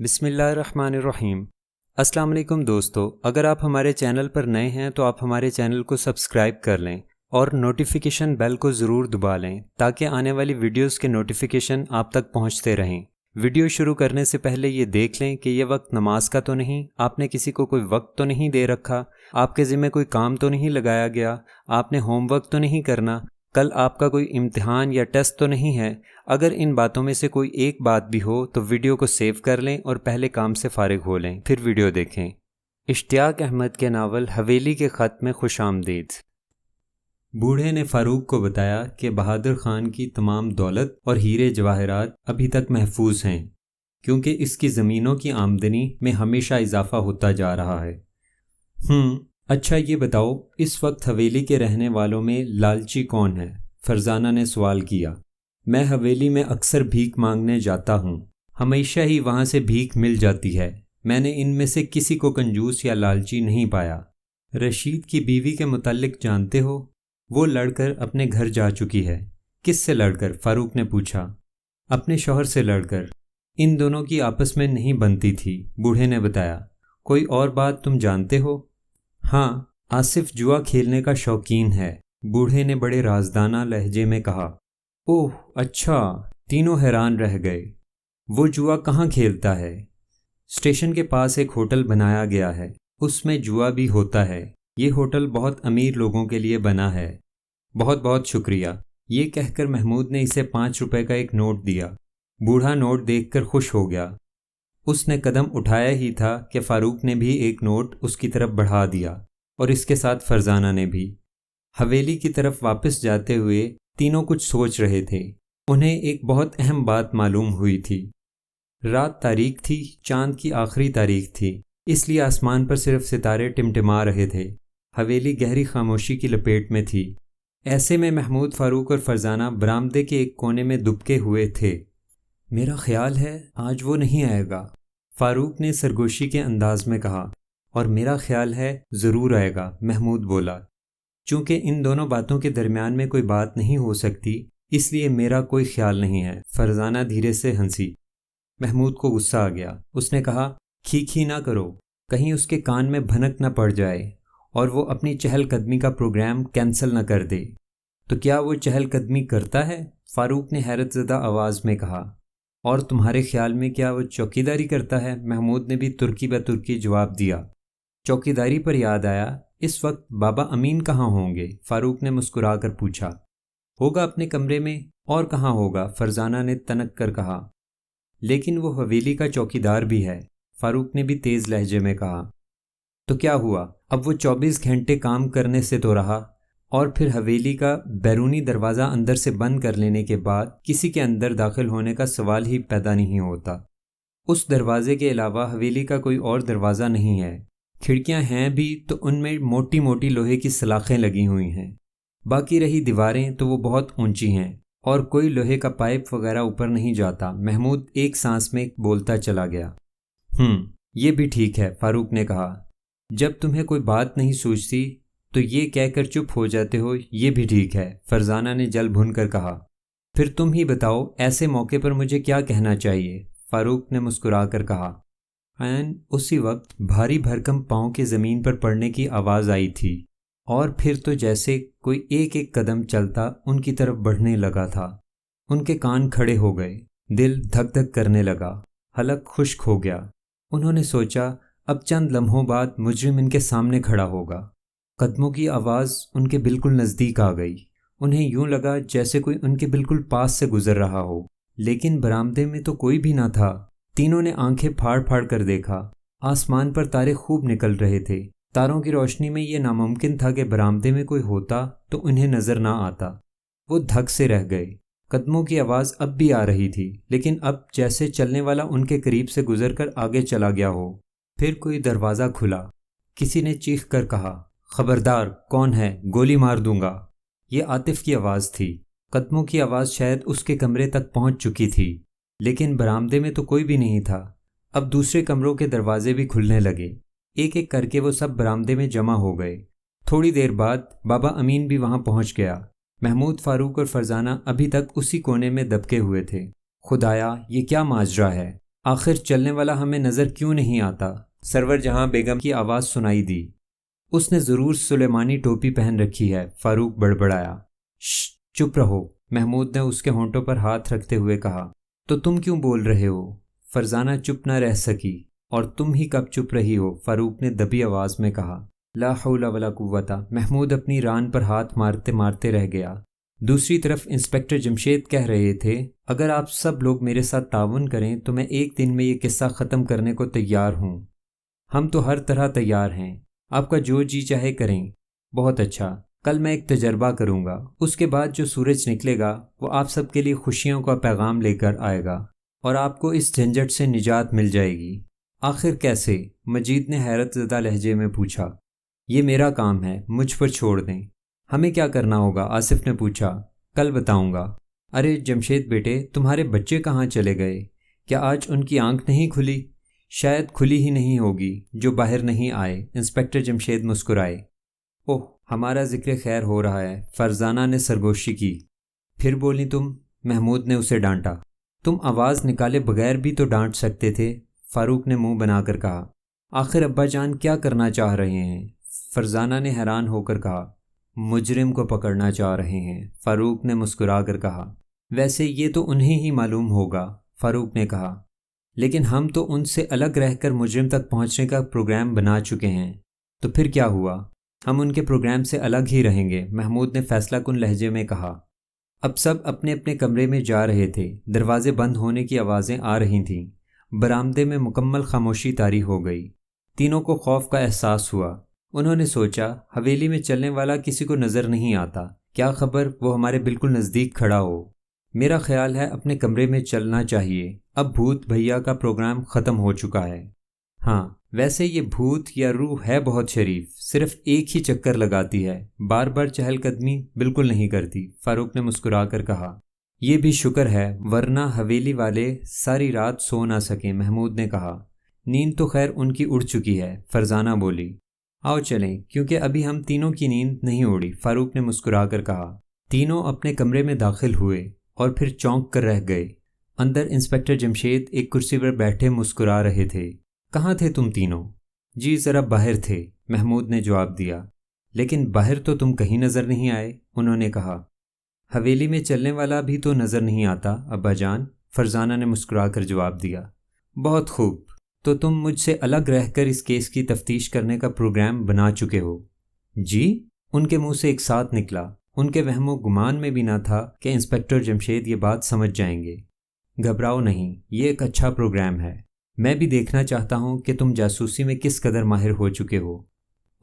بسم اللہ الرحمن الرحیم۔ السلام علیکم دوستو، اگر آپ ہمارے چینل پر نئے ہیں تو آپ ہمارے چینل کو سبسکرائب کر لیں اور نوٹیفیکیشن بیل کو ضرور دبا لیں تاکہ آنے والی ویڈیوز کے نوٹیفیکیشن آپ تک پہنچتے رہیں۔ ویڈیو شروع کرنے سے پہلے یہ دیکھ لیں کہ یہ وقت نماز کا تو نہیں، آپ نے کسی کو کوئی وقت تو نہیں دے رکھا، آپ کے ذمہ کوئی کام تو نہیں لگایا گیا، آپ نے ہوم ورک تو نہیں کرنا، کل آپ کا کوئی امتحان یا ٹیسٹ تو نہیں ہے۔ اگر ان باتوں میں سے کوئی ایک بات بھی ہو تو ویڈیو کو سیو کر لیں اور پہلے کام سے فارغ ہو لیں، پھر ویڈیو دیکھیں۔ اشتیاق احمد کے ناول حویلی کے خط میں خوش آمدید۔ بوڑھے نے فاروق کو بتایا کہ بہادر خان کی تمام دولت اور ہیرے جواہرات ابھی تک محفوظ ہیں، کیونکہ اس کی زمینوں کی آمدنی میں ہمیشہ اضافہ ہوتا جا رہا ہے۔ اچھا یہ بتاؤ، اس وقت حویلی کے رہنے والوں میں لالچی کون ہے؟ فرزانہ نے سوال کیا۔ میں حویلی میں اکثر بھیک مانگنے جاتا ہوں، ہمیشہ ہی وہاں سے بھیک مل جاتی ہے، میں نے ان میں سے کسی کو کنجوس یا لالچی نہیں پایا۔ رشید کی بیوی کے متعلق جانتے ہو؟ وہ لڑ کر اپنے گھر جا چکی ہے۔ کس سے لڑ کر؟ فاروق نے پوچھا۔ اپنے شوہر سے لڑ کر۔ ان دونوں کی آپس میں نہیں بنتی تھی، بوڑھے نے بتایا۔ کوئی اور بات تم جانتے ہو؟ ہاں، آصف جوا کھیلنے کا شوقین ہے، بوڑھے نے بڑے رازدانہ لہجے میں کہا۔ اوہ اچھا، تینوں حیران رہ گئے۔ وہ جوا کہاں کھیلتا ہے؟ اسٹیشن کے پاس ایک ہوٹل بنایا گیا ہے، اس میں جوا بھی ہوتا ہے، یہ ہوٹل بہت امیر لوگوں کے لیے بنا ہے۔ بہت بہت شکریہ، یہ کہہ کر محمود نے اسے 5 روپے کا ایک نوٹ دیا۔ بوڑھا نوٹ دیکھ کر خوش ہو گیا۔ اس نے قدم اٹھایا ہی تھا کہ فاروق نے بھی ایک نوٹ اس کی طرف بڑھا دیا، اور اس کے ساتھ فرزانہ نے بھی۔ حویلی کی طرف واپس جاتے ہوئے تینوں کچھ سوچ رہے تھے۔ انہیں ایک بہت اہم بات معلوم ہوئی تھی۔ رات تاریک تھی، چاند کی آخری تاریخ تھی، اس لیے آسمان پر صرف ستارے ٹمٹما رہے تھے۔ حویلی گہری خاموشی کی لپیٹ میں تھی۔ ایسے میں محمود، فاروق اور فرزانہ برآمدے کے ایک کونے میں دبکے ہوئے تھے۔ میرا خیال ہے آج وہ نہیں آئے گا، فاروق نے سرگوشی کے انداز میں کہا۔ اور میرا خیال ہے ضرور آئے گا، محمود بولا۔ چونکہ ان دونوں باتوں کے درمیان میں کوئی بات نہیں ہو سکتی، اس لیے میرا کوئی خیال نہیں ہے، فرزانہ دھیرے سے ہنسی۔ محمود کو غصہ آ گیا، اس نے کہا، کھی نہ کرو، کہیں اس کے کان میں بھنک نہ پڑ جائے اور وہ اپنی چہل قدمی کا پروگرام کینسل نہ کر دے۔ تو کیا وہ چہل قدمی کرتا ہے؟ فاروق نے حیرت زدہ آواز میں کہا۔ اور تمہارے خیال میں کیا وہ چوکیداری کرتا ہے؟ محمود نے بھی ترکی بہ ترکی جواب دیا۔ چوکیداری پر یاد آیا، اس وقت بابا امین کہاں ہوں گے؟ فاروق نے مسکرا کر پوچھا۔ ہوگا اپنے کمرے میں، اور کہاں ہوگا؟ فرزانہ نے تنک کر کہا۔ لیکن وہ حویلی کا چوکیدار بھی ہے، فاروق نے بھی تیز لہجے میں کہا۔ تو کیا ہوا؟ اب وہ 24 گھنٹے کام کرنے سے تو رہا، اور پھر حویلی کا بیرونی دروازہ اندر سے بند کر لینے کے بعد کسی کے اندر داخل ہونے کا سوال ہی پیدا نہیں ہوتا۔ اس دروازے کے علاوہ حویلی کا کوئی اور دروازہ نہیں ہے۔ کھڑکیاں ہیں بھی تو ان میں موٹی موٹی لوہے کی سلاخیں لگی ہوئی ہیں، باقی رہی دیواریں تو وہ بہت اونچی ہیں اور کوئی لوہے کا پائپ وغیرہ اوپر نہیں جاتا۔ محمود ایک سانس میں بولتا چلا گیا۔ یہ بھی ٹھیک ہے، فاروق نے کہا۔ جب تمہیں کوئی بات نہیں سوچتی تو یہ کہہ کر چپ ہو جاتے ہو، یہ بھی ٹھیک ہے، فرزانہ نے جل بھن کر کہا۔ پھر تم ہی بتاؤ، ایسے موقع پر مجھے کیا کہنا چاہیے؟ فاروق نے مسکرا کر کہا۔ اسی وقت بھاری بھرکم پاؤں کے زمین پر پڑنے کی آواز آئی تھی، اور پھر تو جیسے کوئی ایک ایک قدم چلتا ان کی طرف بڑھنے لگا تھا۔ ان کے کان کھڑے ہو گئے، دل دھک دھک کرنے لگا، حلق خشک ہو گیا۔ انہوں نے سوچا اب چند لمحوں بعد مجرم ان کے سامنے کھڑا ہوگا۔ قدموں کی آواز ان کے بالکل نزدیک آ گئی۔ انہیں یوں لگا جیسے کوئی ان کے بالکل پاس سے گزر رہا ہو، لیکن برآمدے میں تو کوئی بھی نہ تھا۔ تینوں نے آنکھیں پھاڑ پھاڑ کر دیکھا۔ آسمان پر تارے خوب نکل رہے تھے۔ تاروں کی روشنی میں یہ ناممکن تھا کہ برآمدے میں کوئی ہوتا تو انہیں نظر نہ آتا۔ وہ دھک سے رہ گئے۔ قدموں کی آواز اب بھی آ رہی تھی، لیکن اب جیسے چلنے والا ان کے قریب سے گزر کر آگے چلا گیا ہو۔ پھر کوئی دروازہ کھلا، کسی نے چیخ کر کہا، خبردار، کون ہے؟ گولی مار دوں گا۔ یہ عاطف کی آواز تھی۔ قدموں کی آواز شاید اس کے کمرے تک پہنچ چکی تھی، لیکن برآمدے میں تو کوئی بھی نہیں تھا۔ اب دوسرے کمروں کے دروازے بھی کھلنے لگے، ایک ایک کر کے وہ سب برآمدے میں جمع ہو گئے۔ تھوڑی دیر بعد بابا امین بھی وہاں پہنچ گیا۔ محمود، فاروق اور فرزانہ ابھی تک اسی کونے میں دبکے ہوئے تھے۔ خدایا، یہ کیا ماجرا ہے؟ آخر چلنے والا ہمیں نظر کیوں نہیں آتا؟ سرور جہاں بیگم کی آواز سنائی دی۔ اس نے ضرور سلیمانی ٹوپی پہن رکھی ہے، فاروق بڑبڑایا۔ چپ رہو، محمود نے اس کے ہونٹوں پر ہاتھ رکھتے ہوئے کہا۔ تو تم کیوں بول رہے ہو؟ فرزانہ چپ نہ رہ سکی۔ اور تم ہی کب چپ رہی ہو؟ فاروق نے دبی آواز میں کہا۔ لا حول ولا قوت، محمود اپنی ران پر ہاتھ مارتے مارتے رہ گیا۔ دوسری طرف انسپکٹر جمشید کہہ رہے تھے، اگر آپ سب لوگ میرے ساتھ تعاون کریں تو میں ایک دن میں یہ قصہ ختم کرنے کو تیار ہوں۔ ہم تو ہر طرح تیار ہیں، آپ کا جو جی چاہے کریں۔ بہت اچھا، کل میں ایک تجربہ کروں گا، اس کے بعد جو سورج نکلے گا وہ آپ سب کے لیے خوشیوں کا پیغام لے کر آئے گا اور آپ کو اس جھنجھٹ سے نجات مل جائے گی۔ آخر کیسے؟ مجید نے حیرت زدہ لہجے میں پوچھا۔ یہ میرا کام ہے، مجھ پر چھوڑ دیں۔ ہمیں کیا کرنا ہوگا؟ آصف نے پوچھا۔ کل بتاؤں گا۔ ارے جمشید بیٹے، تمہارے بچے کہاں چلے گئے؟ کیا آج ان کی آنکھ نہیں کھلی؟ شاید کھلی ہی نہیں ہوگی جو باہر نہیں آئے۔ انسپکٹر جمشید مسکرائے۔ اوہ، ہمارا ذکر خیر ہو رہا ہے، فرزانہ نے سرگوشی کی۔ پھر بولی تم؟ محمود نے اسے ڈانٹا۔ تم آواز نکالے بغیر بھی تو ڈانٹ سکتے تھے، فاروق نے منہ بنا کر کہا۔ آخر ابا جان کیا کرنا چاہ رہے ہیں؟ فرزانہ نے حیران ہو کر کہا۔ مجرم کو پکڑنا چاہ رہے ہیں، فاروق نے مسکرا کر کہا۔ ویسے یہ تو انہیں ہی معلوم ہوگا، فاروق نے کہا، لیکن ہم تو ان سے الگ رہ کر مجرم تک پہنچنے کا پروگرام بنا چکے ہیں۔ تو پھر کیا ہوا؟ ہم ان کے پروگرام سے الگ ہی رہیں گے، محمود نے فیصلہ کن لہجے میں کہا۔ اب سب اپنے اپنے کمرے میں جا رہے تھے، دروازے بند ہونے کی آوازیں آ رہی تھیں، برآمدے میں مکمل خاموشی طاری ہو گئی۔ تینوں کو خوف کا احساس ہوا۔ انہوں نے سوچا، حویلی میں چلنے والا کسی کو نظر نہیں آتا، کیا خبر وہ ہمارے بالکل نزدیک کھڑا ہو۔ میرا خیال ہے اپنے کمرے میں چلنا چاہیے، اب بھوت بھیا کا پروگرام ختم ہو چکا ہے۔ ہاں، ویسے یہ بھوت یا روح ہے بہت شریف، صرف ایک ہی چکر لگاتی ہے، بار بار چہل قدمی بالکل نہیں کرتی، فاروق نے مسکرا کر کہا۔ یہ بھی شکر ہے، ورنہ حویلی والے ساری رات سو نہ سکیں، محمود نے کہا۔ نیند تو خیر ان کی اڑ چکی ہے، فرزانہ بولی۔ آؤ چلیں، کیونکہ ابھی ہم تینوں کی نیند نہیں اڑی، فاروق نے مسکرا کر کہا۔ تینوں اپنے کمرے میں داخل ہوئے اور پھر چونک کر رہ گئے۔ اندر انسپکٹر جمشید ایک کرسی پر بیٹھے مسکرا رہے تھے۔ کہاں تھے تم تینوں؟ جی ذرا باہر تھے، محمود نے جواب دیا۔ لیکن باہر تو تم کہیں نظر نہیں آئے، انہوں نے کہا۔ حویلی میں چلنے والا بھی تو نظر نہیں آتا ابا جان، فرزانہ نے مسکرا کر جواب دیا۔ بہت خوب، تو تم مجھ سے الگ رہ کر اس کیس کی تفتیش کرنے کا پروگرام بنا چکے ہو؟ جی، ان کے منہ سے ایک ساتھ نکلا۔ ان کے وہم و گمان میں بھی نہ تھا کہ انسپکٹر جمشید یہ بات سمجھ جائیں گے۔ گھبراؤ نہیں، یہ ایک اچھا پروگرام ہے، میں بھی دیکھنا چاہتا ہوں کہ تم جاسوسی میں کس قدر ماہر ہو چکے ہو۔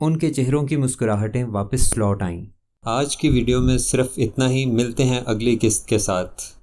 ان کے چہروں کی مسکراہٹیں واپس لوٹ آئیں۔ آج کی ویڈیو میں صرف اتنا ہی، ملتے ہیں اگلی قسط کے ساتھ۔